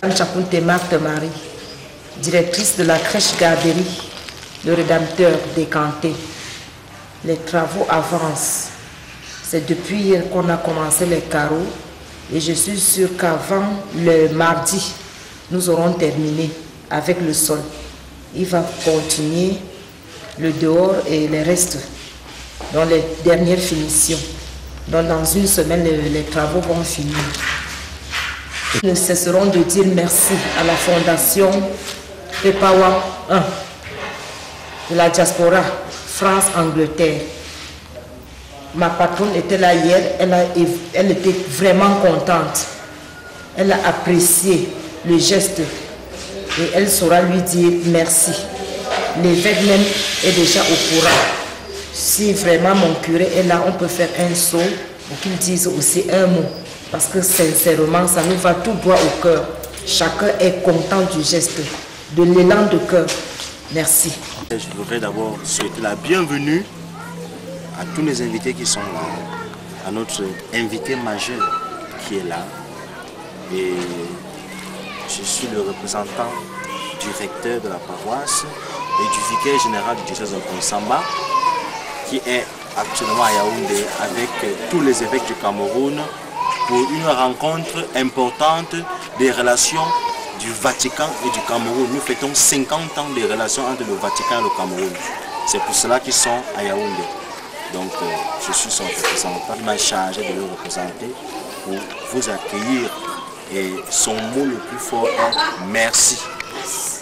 Chapunte Marthe Marie, directrice de la crèche garderie, le Rédempteur décanté. Les travaux avancent. C'est depuis hier qu'on a commencé les carreaux et je suis sûre qu'avant le mardi, nous aurons terminé avec le sol. Il va continuer le dehors et les restes dans les dernières finitions. Donc dans une semaine, les travaux vont finir. Nous ne cesserons de dire merci à la fondation Pepawa 1 de la diaspora France-Angleterre. Ma patronne était là hier, elle était vraiment contente. Elle a apprécié le geste et elle saura lui dire merci. L'évêque même est déjà au courant. Si vraiment mon curé est là, on peut faire un saut pour qu'il dise aussi un mot. Parce que sincèrement, ça nous va tout droit au cœur. Chacun est content du geste, de l'élan de cœur. Merci. Je voudrais d'abord souhaiter la bienvenue à tous les invités qui sont là, à notre invité majeur qui est là. Et je suis le représentant du recteur de la paroisse et du vicaire général du diocèse de Konsamba, qui est actuellement à Yaoundé avec tous les évêques du Cameroun pour une rencontre importante des relations du Vatican et du Cameroun. Nous fêtons 50 ans de relations entre le Vatican et le Cameroun. C'est pour cela qu'ils sont à Yaoundé. Donc je suis son représentant, il m'a chargé de le représenter pour vous accueillir. Et son mot le plus fort est merci.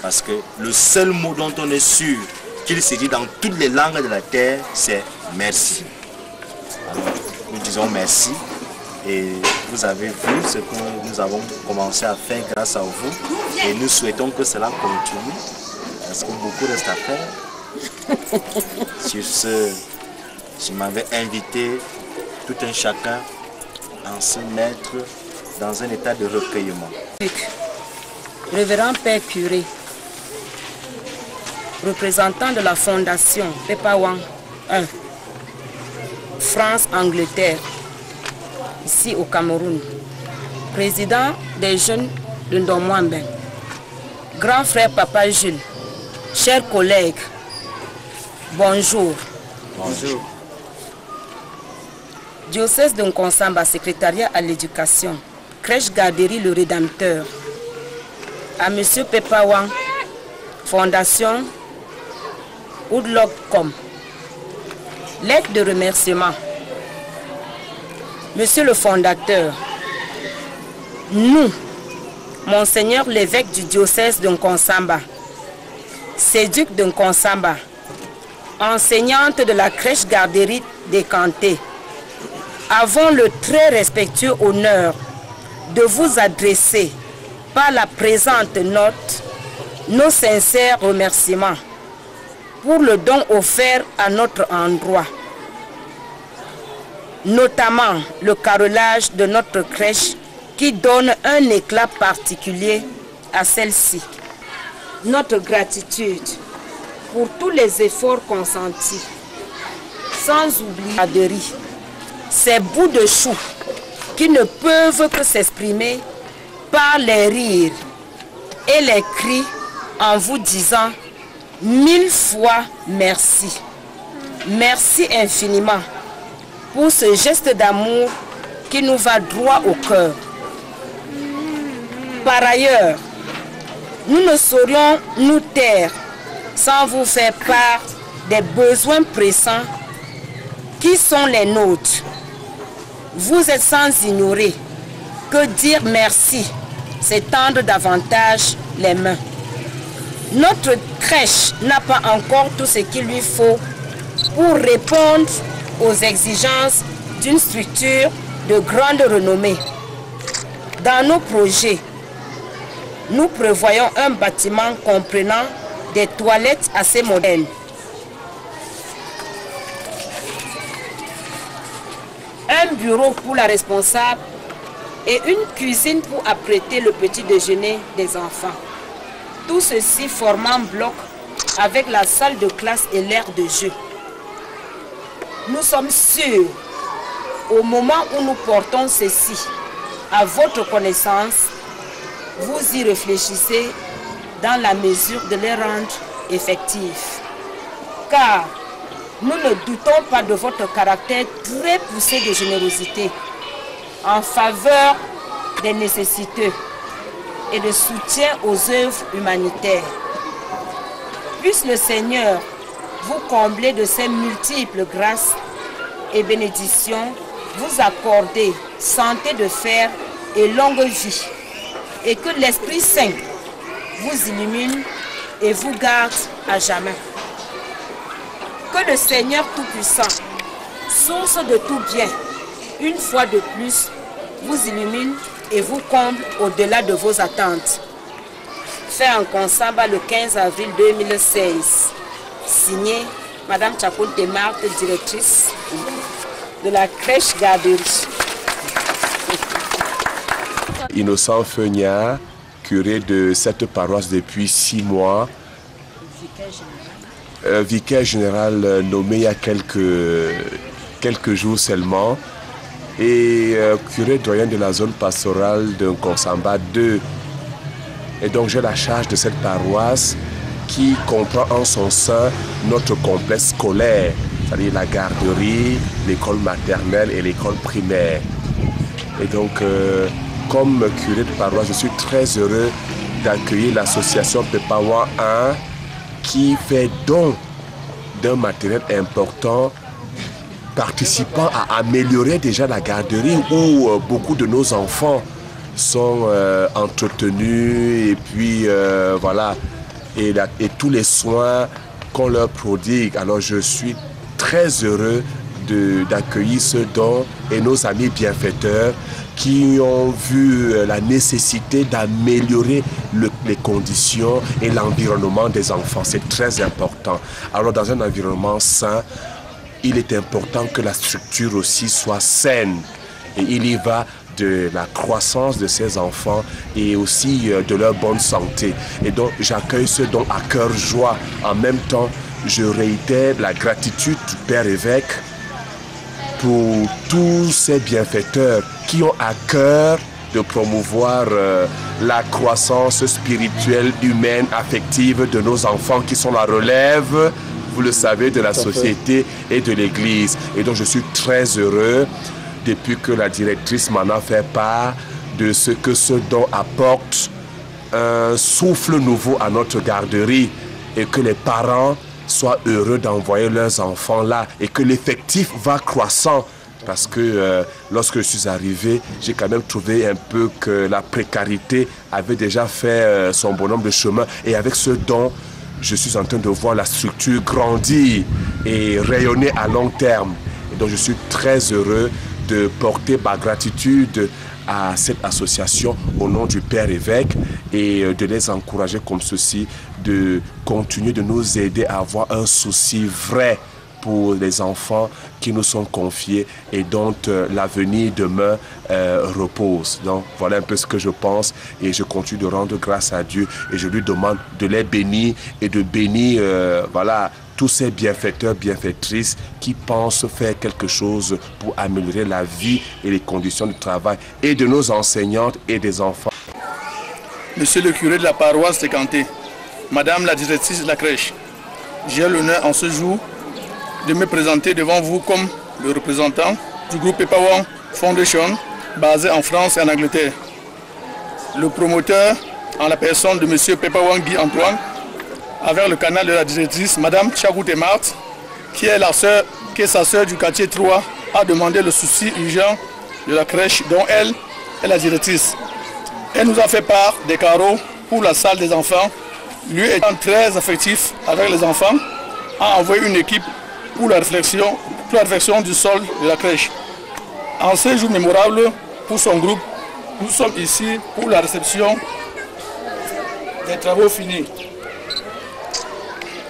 Parce que le seul mot dont on est sûr qu'il se dit dans toutes les langues de la terre, c'est merci. Alors, nous disons merci. Et vous avez vu ce que nous avons commencé à faire grâce à vous. Et nous souhaitons que cela continue. Parce que beaucoup reste à faire. Sur ce, je m'avais invité tout un chacun à se mettre dans un état de recueillement. Révérend Père Curé, représentant de la fondation Pepawa 1, France-Angleterre, ici au Cameroun, président des jeunes de Ndomwambe, grand frère Papa Jules, chers collègues, bonjour. Bonjour. Diocèse de Nkonsamba, secrétariat à l'éducation, crèche garderie le Rédempteur, à Monsieur Pepawa, fondation Woodlock.com. Lettre de remerciement. Monsieur le fondateur, nous, Monseigneur l'évêque du diocèse de Nkonsamba, séduc de Nkonsamba, enseignante de la crèche garderie décantée, avons le très respectueux honneur de vous adresser par la présente note nos sincères remerciements pour le don offert à notre endroit, notamment le carrelage de notre crèche qui donne un éclat particulier à celle-ci. Notre gratitude pour tous les efforts consentis, sans oublier la garderie, ces bouts de chou qui ne peuvent que s'exprimer par les rires et les cris en vous disant 1000 fois merci. Merci infiniment pour ce geste d'amour qui nous va droit au cœur. Par ailleurs, nous ne saurions nous taire sans vous faire part des besoins pressants qui sont les nôtres. Vous êtes sans ignorer que dire merci, c'est tendre davantage les mains. Notre crèche n'a pas encore tout ce qu'il lui faut pour répondre aux exigences d'une structure de grande renommée. Dans nos projets, nous prévoyons un bâtiment comprenant des toilettes assez modernes, un bureau pour la responsable et une cuisine pour apprêter le petit déjeuner des enfants. Tout ceci formant bloc avec la salle de classe et l'aire de jeu. Nous sommes sûrs, au moment où nous portons ceci à votre connaissance, vous y réfléchissez dans la mesure de les rendre effectifs. Car nous ne doutons pas de votre caractère très poussé de générosité en faveur des nécessiteux et de soutien aux œuvres humanitaires. Puisse le Seigneur vous combler de ses multiples grâces et bénédictions, vous accorder santé de fer et longue vie, et que l'Esprit Saint vous illumine et vous garde à jamais. Que le Seigneur Tout-Puissant, source de tout bien, une fois de plus, vous illumine et vous comble au-delà de vos attentes. Fait en Consamba le 15 avril 2016. Signé Madame Tchakoute Marthe, directrice de la crèche Garderie. Innocent Feugnard, curé de cette paroisse depuis 6 mois. Vicaire général nommé il y a quelques jours seulement. Et curé doyen de la zone pastorale de Consamba 2. Et donc j'ai la charge de cette paroisse qui comprend en son sein notre complexe scolaire, c'est-à-dire la garderie, l'école maternelle et l'école primaire. Et donc, comme curé de paroisse, je suis très heureux d'accueillir l'association Pepawan 1 qui fait don d'un matériel important participant à améliorer déjà la garderie où beaucoup de nos enfants sont entretenus et puis voilà, et tous les soins qu'on leur prodigue. Alors je suis très heureux d'accueillir ce don et nos amis bienfaiteurs qui ont vu la nécessité d'améliorer les conditions et l'environnement des enfants. C'est très important. Alors dans un environnement sain, il est important que la structure aussi soit saine. Et il y va de la croissance de ces enfants et aussi de leur bonne santé. Et donc j'accueille ce don à cœur joie. En même temps, je réitère la gratitude du Père évêque pour tous ces bienfaiteurs qui ont à cœur de promouvoir la croissance spirituelle, humaine, affective de nos enfants qui sont la relève, vous le savez, de la société et de l'Église. Et donc je suis très heureux depuis que la directrice m'en a fait part de ce que ce don apporte un souffle nouveau à notre garderie et que les parents soient heureux d'envoyer leurs enfants là et que l'effectif va croissant. Parce que lorsque je suis arrivé, j'ai quand même trouvé un peu que la précarité avait déjà fait son bonhomme de chemin. Et avec ce don, je suis en train de voir la structure grandir et rayonner à long terme. Et donc je suis très heureux de porter ma gratitude à cette association au nom du Père évêque et de les encourager comme ceci, de continuer de nous aider à avoir un souci vrai pour les enfants qui nous sont confiés et dont l'avenir demain repose. Donc voilà un peu ce que je pense et je continue de rendre grâce à Dieu et je lui demande de les bénir et de bénir voilà, tous ces bienfaiteurs, bienfaitrices qui pensent faire quelque chose pour améliorer la vie et les conditions de travail et de nos enseignantes et des enfants. Monsieur le curé de la paroisse de Kanté, Madame la directrice de la crèche, j'ai l'honneur en ce jour de me présenter devant vous comme le représentant du groupe Pepawan Foundation basé en France et en Angleterre. Le promoteur en la personne de Monsieur Pepawan Guy Antoine avec le canal de la directrice Madame Tchakoute Marthe qui est sa sœur du quartier 3 a demandé le souci urgent de la crèche dont elle est la directrice. Elle nous a fait part des carreaux pour la salle des enfants. Lui étant très affectif avec les enfants, a envoyé une équipe pour la réflexion du sol de la crèche. En ce jour mémorable pour son groupe, nous sommes ici pour la réception des travaux finis.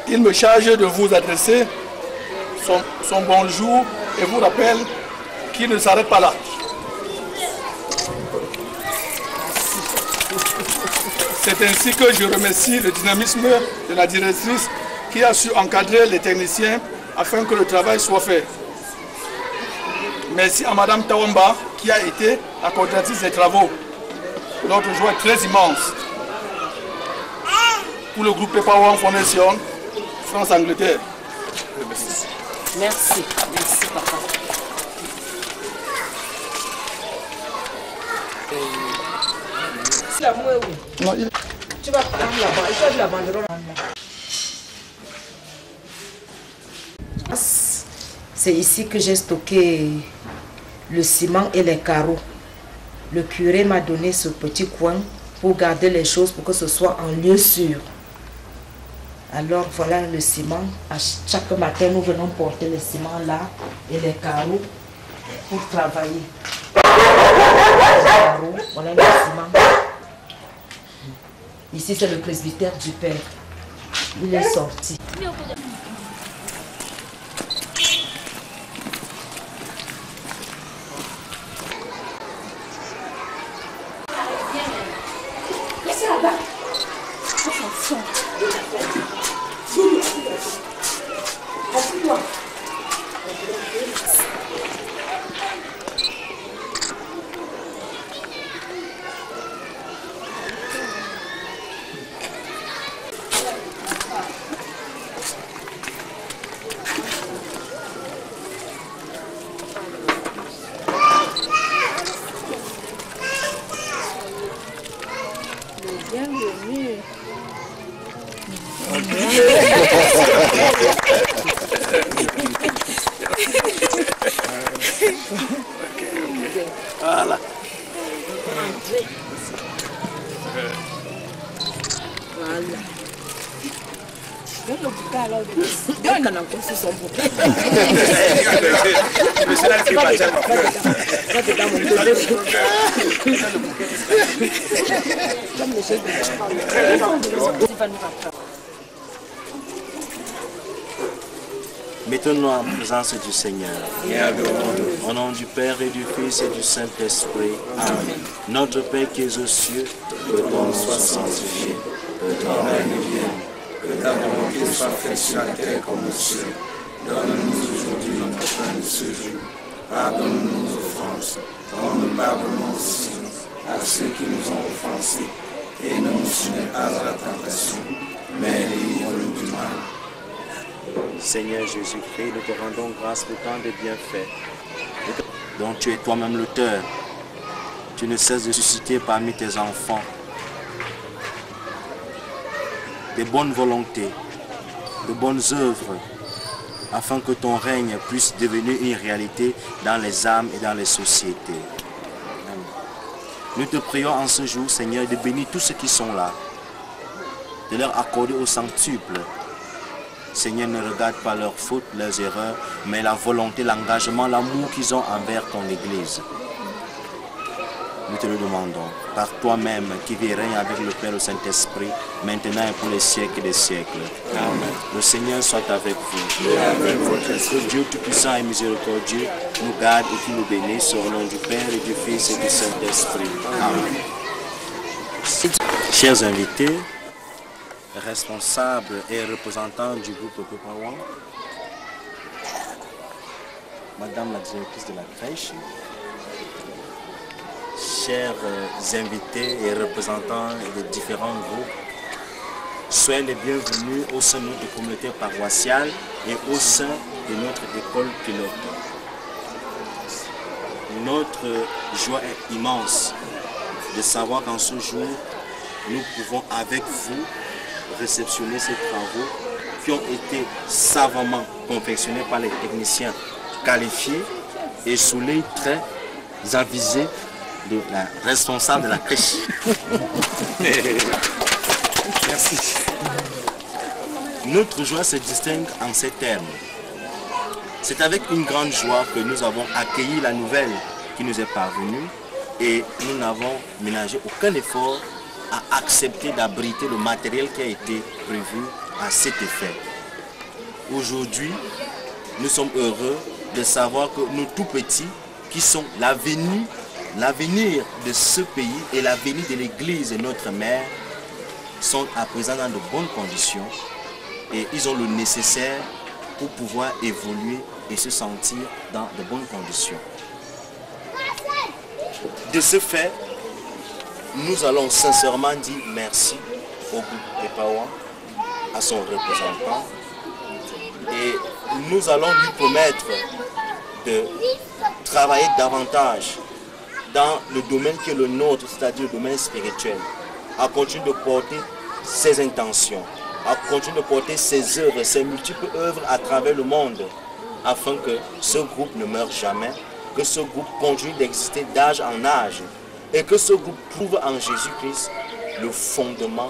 Il me charge de vous adresser son bonjour et vous rappelle qu'il ne s'arrête pas là. C'est ainsi que je remercie le dynamisme de la directrice qui a su encadrer les techniciens afin que le travail soit fait. Merci à Madame Tawamba qui a été la coordinatrice des travaux. Notre joie est très immense. Pour le groupe Pepawan Foundation, France-Angleterre. Merci, merci papa. Non, Tu vas prendre là-bas, il faut de la banderole. C'est ici que j'ai stocké le ciment et les carreaux. Le curé m'a donné ce petit coin pour garder les choses, pour que ce soit en lieu sûr. Alors voilà le ciment. Chaque matin, nous venons porter le ciment là et les carreaux pour travailler. Voilà le ciment. Ici, c'est le presbytère du Père. Il est sorti. Bienvenue. Voilà. Voilà. Donne le bouquet alors. Donne un coup sur son bouquet. Monsieur là, c'est pas ça. Va dedans mon bébé. Comme le chef Mettons-nous en présence du Seigneur. Au nom du Père et du Fils et du Saint-Esprit. Amen. Notre Père qui es aux cieux, que ton nom soit sanctifié, que ton règne vienne, que ta volonté soit faite sur la terre comme au ciel. Donne-nous aujourd'hui notre pain de ce jour. Pardonne-nous nos offenses, comme nous pardonnons aussi à ceux qui nous ont offensés. Et ne nous soumets pas à la tentation, mais délivre-nous du mal. Seigneur Jésus-Christ, nous te rendons grâce pour tant de bienfaits dont tu es toi-même l'auteur. Tu ne cesses de susciter parmi tes enfants des bonnes volontés, de bonnes œuvres, afin que ton règne puisse devenir une réalité dans les âmes et dans les sociétés. Amen. Nous te prions en ce jour, Seigneur, de bénir tous ceux qui sont là, de leur accorder au centuple. Seigneur, ne regarde pas leurs fautes, leurs erreurs, mais la volonté, l'engagement, l'amour qu'ils ont envers ton Église. Nous te le demandons, par toi-même qui vis et règne avec le Père et le Saint-Esprit, maintenant et pour les siècles des siècles. Amen. Le Seigneur soit avec vous. Et avec votre esprit. Que Dieu Tout-Puissant et Miséricordieux nous garde et qui nous bénisse au nom du Père et du Fils et du Saint-Esprit. Amen. Chers invités, responsables et représentants du groupe Pepawan, Madame la directrice de la crèche, chers invités et représentants de différents groupes, soyez les bienvenus au sein de notre communauté paroissiale et au sein de notre école pilote. Notre joie est immense de savoir qu'en ce jour, nous pouvons avec vous réceptionner ces travaux qui ont été savamment confectionnés par les techniciens qualifiés et sous l'œil très avisé de la responsable de la crèche. Merci. Notre joie se distingue en ces termes. C'est avec une grande joie que nous avons accueilli la nouvelle qui nous est parvenue et nous n'avons ménagé aucun effort à accepter d'abriter le matériel qui a été prévu à cet effet. Aujourd'hui, nous sommes heureux de savoir que nos tout petits, qui sont l'avenir de ce pays et l'avenir de l'Église et notre mère, sont à présent dans de bonnes conditions et ils ont le nécessaire pour pouvoir évoluer et se sentir dans de bonnes conditions. De ce fait, nous allons sincèrement dire merci au groupe EPAOA, à son représentant, et nous allons lui promettre de travailler davantage dans le domaine qui est le nôtre, c'est-à-dire le domaine spirituel, à continuer de porter ses intentions, à continuer de porter ses œuvres, ses multiples œuvres à travers le monde, afin que ce groupe ne meure jamais, que ce groupe continue d'exister d'âge en âge, et que ce groupe trouve en Jésus-Christ le fondement,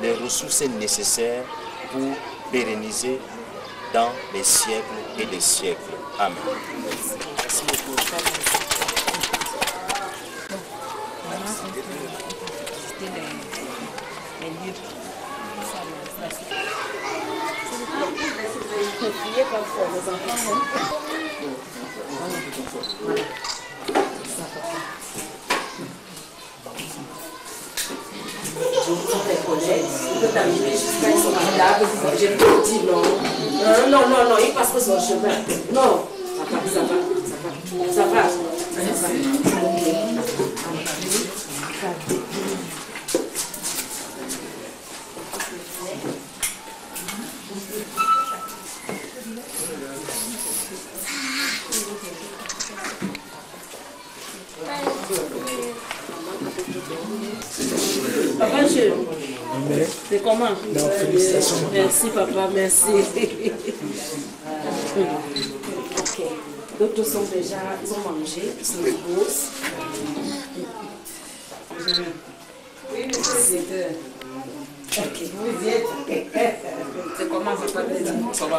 les ressources nécessaires pour pérenniser dans les siècles et les siècles. Amen. Merci beaucoup. Non, il passe son chemin. Non, ça va. Papa, c'est comment? Non, félicitations. Merci papa, merci. Ok. D'autres sont déjà, ils ont mangé, ils sont debout. Ok, vous y êtes. C'est comment ça va? Ça va.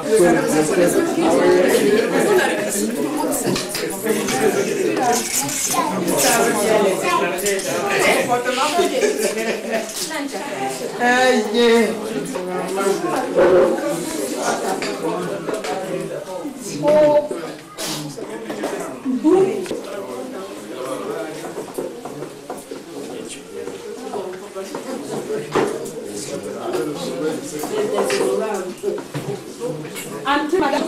Madame.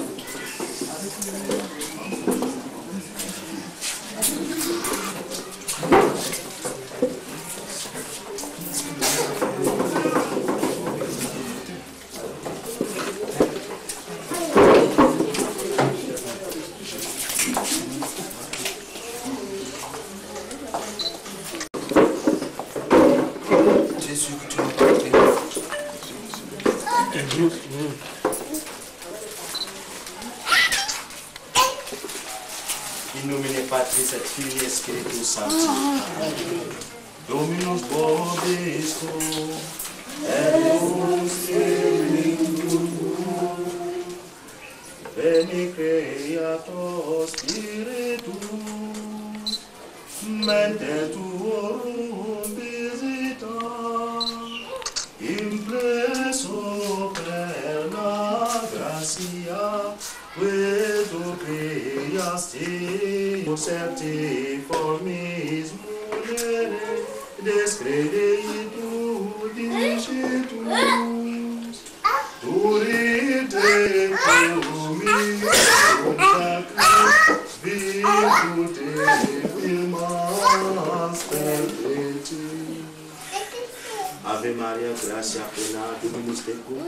In nomine Patris et Filii Spiritus Sancti. Dominus vobiscum, et lux Spiritus, veni Creator Spiritus, mente tuorum visita, impreso per la gratia, Vedo creasti, certi formis mulere, descredeitu dicetus, turite tumi, untacus, virtute filmas perpetuum. Ave Maria, gratia plena, Dominus tecum,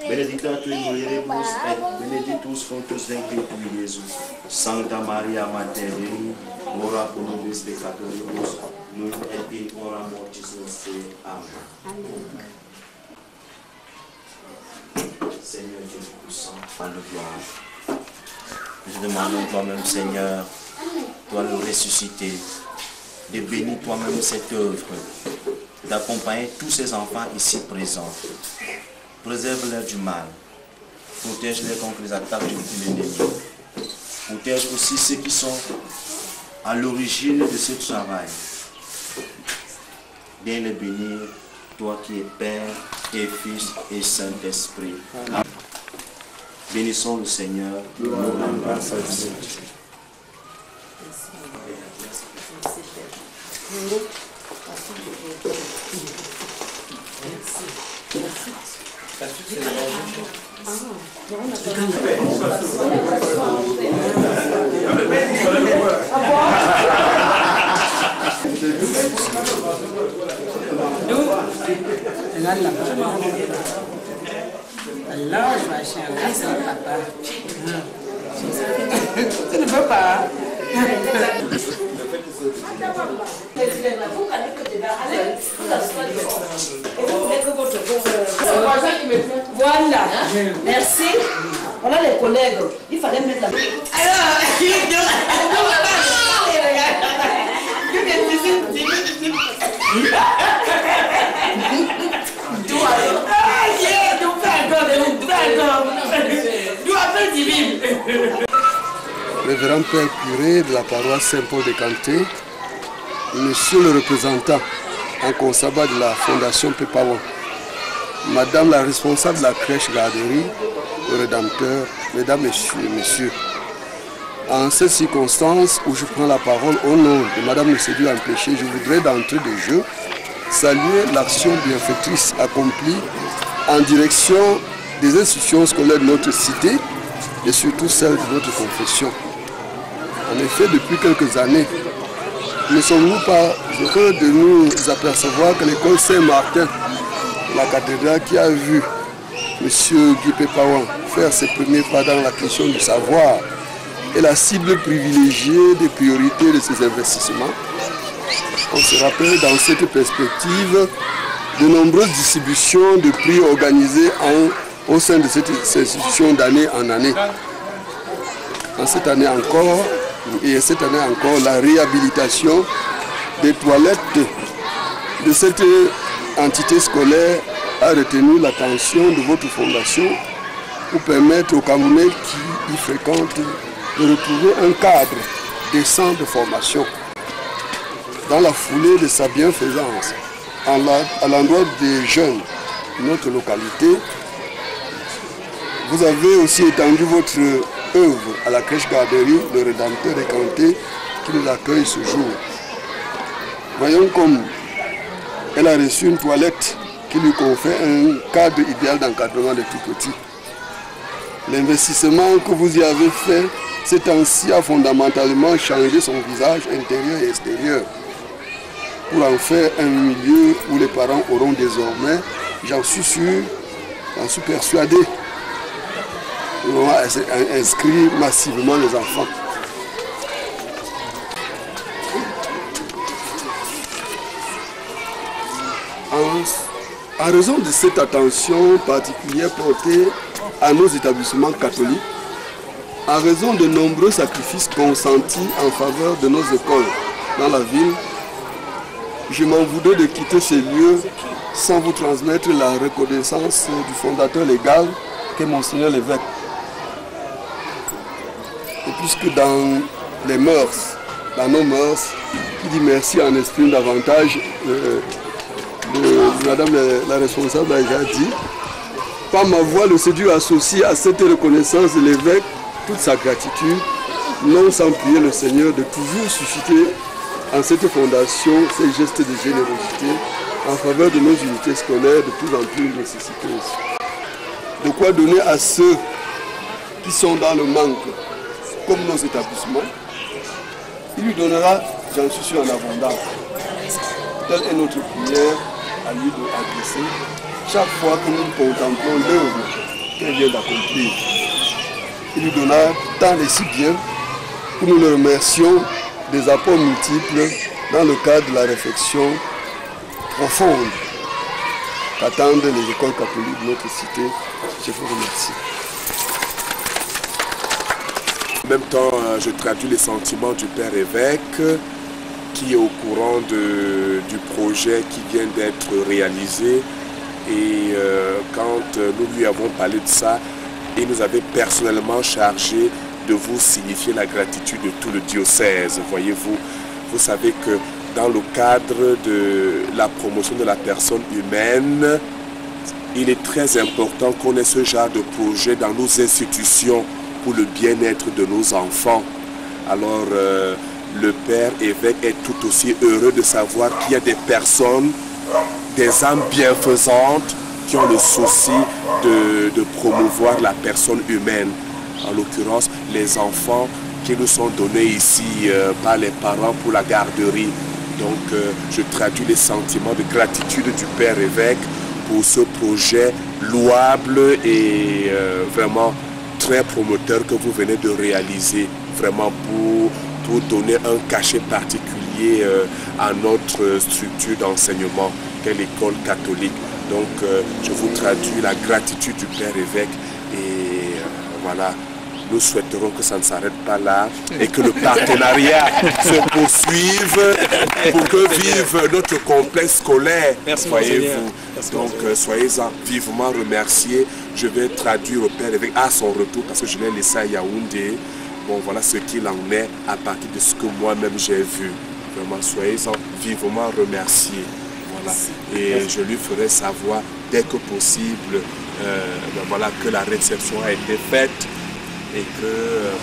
benedicta tu in mulieribus et benedictus fructus ventris tui, Iesus. Sancta Maria, Mater Dei, ora pro nobis peccatoribus, nunc et in hora mortis nostre. Amen. Seigneur Dieu puissant, par le gloire. Nous te demandons toi-même, Seigneur, toi le ressuscité, de bénir toi-même cette œuvre, d'accompagner tous ces enfants ici présents. Préserve-les du mal. Protège-les contre les attaques de l'ennemi. Protège aussi ceux qui sont à l'origine de ce travail. Viens les bénir, toi qui es Père et Fils et Saint-Esprit. Bénissons le Seigneur. Nous rendons grâce à Dieu. Alors, je vais changer ça, papa. Tu ne veux pas? Voilà. Merci. Voilà les collègues. Il fallait mettre la... Révérend Père curé de la paroisse Saint-Paul de Kanté, Monsieur le représentant en consabat de la Fondation Pépawan, Madame la responsable de la crèche garderie, le Rédempteur, Mesdames, Messieurs, en cette circonstance où je prends la parole au nom de Madame le Séduit Empêché, je voudrais d'entrée de jeu saluer l'action bienfaitrice accomplie en direction des institutions scolaires de notre cité et surtout celles de notre confession. En effet, depuis quelques années, ne sommes-nous pas heureux de nous apercevoir que l'école Saint-Martin, la cathédrale qui a vu M. Guy Pépawan faire ses premiers pas dans la question du savoir, est la cible privilégiée des priorités de ses investissements. On se rappelle dans cette perspective de nombreuses distributions de prix organisées au sein de cette institution d'année en année. En cette année encore, la réhabilitation des toilettes de cette entité scolaire a retenu l'attention de votre fondation pour permettre aux Camerounais qui y fréquentent de retrouver un cadre décent de formation. Dans la foulée de sa bienfaisance, à l'endroit des jeunes de notre localité, vous avez aussi étendu votre œuvre à la crèche garderie, le Rédempteur de Kanté, qui nous accueille ce jour. Voyons comme elle a reçu une toilette qui lui confère un cadre idéal d'encadrement des tout petits. L'investissement que vous y avez fait ces temps-ci a fondamentalement changé son visage intérieur et extérieur pour en faire un milieu où les parents auront désormais, j'en suis sûr, j'en suis persuadé, auront inscrit massivement les enfants. En raison de cette attention particulière portée à nos établissements catholiques, en raison de nombreux sacrifices consentis en faveur de nos écoles dans la ville, je m'en voudrais de quitter ces lieux sans vous transmettre la reconnaissance du fondateur légal qu'est Monseigneur l'évêque. Et puisque dans les mœurs, dans nos mœurs, qui dit merci en exprime davantage, Madame la responsable a déjà dit, par ma voix, le Séduit associe à cette reconnaissance de l'évêque toute sa gratitude, non sans prier le Seigneur de toujours susciter en cette fondation ces gestes de générosité en faveur de nos unités scolaires de plus en plus nécessiteuses. De quoi donner à ceux qui sont dans le manque, comme nos établissements. Il lui donnera, j'en suis sûr, en abondance. Telle est notre prière à lui de adresser chaque fois que nous contemplons l'œuvre qu'elle vient d'accomplir. Il lui donnera tant et si bien que nous le remercions des apports multiples dans le cadre de la réflexion profonde qu'attendent les écoles catholiques de notre cité. Je vous remercie. En même temps, je traduis les sentiments du Père évêque qui est au courant du projet qui vient d'être réalisé. Et quand nous lui avons parlé de ça, il nous avait personnellement chargé de vous signifier la gratitude de tout le diocèse. Voyez-vous, vous savez que dans le cadre de la promotion de la personne humaine, il est très important qu'on ait ce genre de projet dans nos institutions pour le bien-être de nos enfants. Alors, le Père évêque est tout aussi heureux de savoir qu'il y a des personnes, des âmes bienfaisantes qui ont le souci de promouvoir la personne humaine. En l'occurrence, les enfants qui nous sont donnés ici par les parents pour la garderie. Donc je traduis les sentiments de gratitude du Père évêque pour ce projet louable et vraiment très promoteur que vous venez de réaliser, vraiment pour donner un cachet particulier à notre structure d'enseignement qu'est l'école catholique. Donc je vous traduis la gratitude du Père évêque et voilà. Nous souhaiterons que ça ne s'arrête pas là et que le partenariat se poursuive pour que vive notre complexe scolaire. Merci, voyez-vous. Merci, donc soyez-en vivement remerciés. Je vais traduire au Père évêque à son retour parce que je l'ai laissé à Yaoundé. Bon, voilà ce qu'il en est à partir de ce que moi-même j'ai vu. Vraiment, soyez-en vivement remerciés. Voilà. Et je lui ferai savoir dès que possible voilà, que la réception a été faite. Et que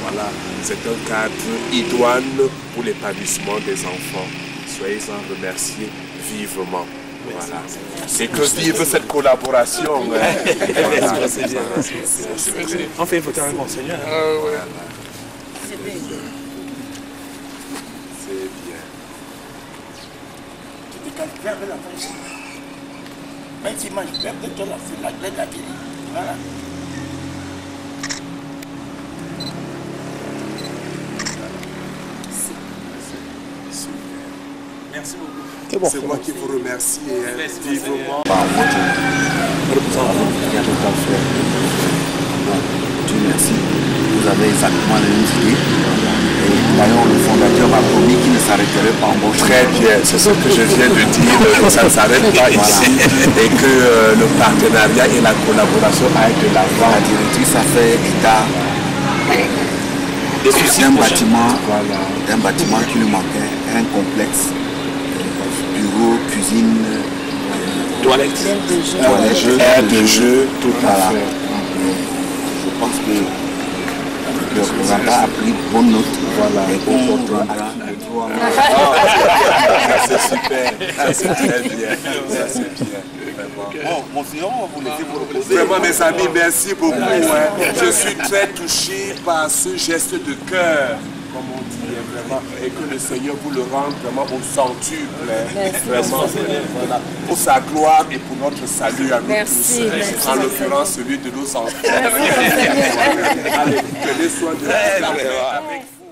voilà, c'est un cadre idoine pour l'épanouissement des enfants. Soyez-en remerciés vivement. Voilà. Et que vive cette collaboration. Voilà. On fait voter un monseigneur. Voilà. C'est bien. Tu dis qu'elle perd la fraîche. Même si moi je perds de toi, c'est la glaide à tirer. Voilà. Merci beaucoup. C'est moi qui vous remercie vivement. Dieu merci. Vous avez exactement les mêmes idées. Et d'ailleurs, le fondateur m'a promis qu'il ne s'arrêterait pas en bon chemin. Très bien, c'est ce que je viens de dire, que ça ne s'arrête pas ici et que le partenariat et la collaboration aillent de l'avant. La directrice a fait état d'un bâtiment qui lui manquait, un complexe, bureau, cuisine, toilette, aire de jeu, tout à fait. Je pense que le représentant a pris bonne note. Voilà, et qu'on comprendra. C'est super, ça c'est très bien, ça c'est bien. Bon, monseigneur, on va vous laisser vous reposer. Vraiment mes amis, merci beaucoup. Je suis très touché par ce geste de cœur, comme on dit, vraiment, et que le Seigneur vous le rende vraiment au centuple, vraiment, voilà, pour sa gloire et pour notre salut à nous tous, en l'occurrence celui de nos enfants. Allez, prenez soin de vous.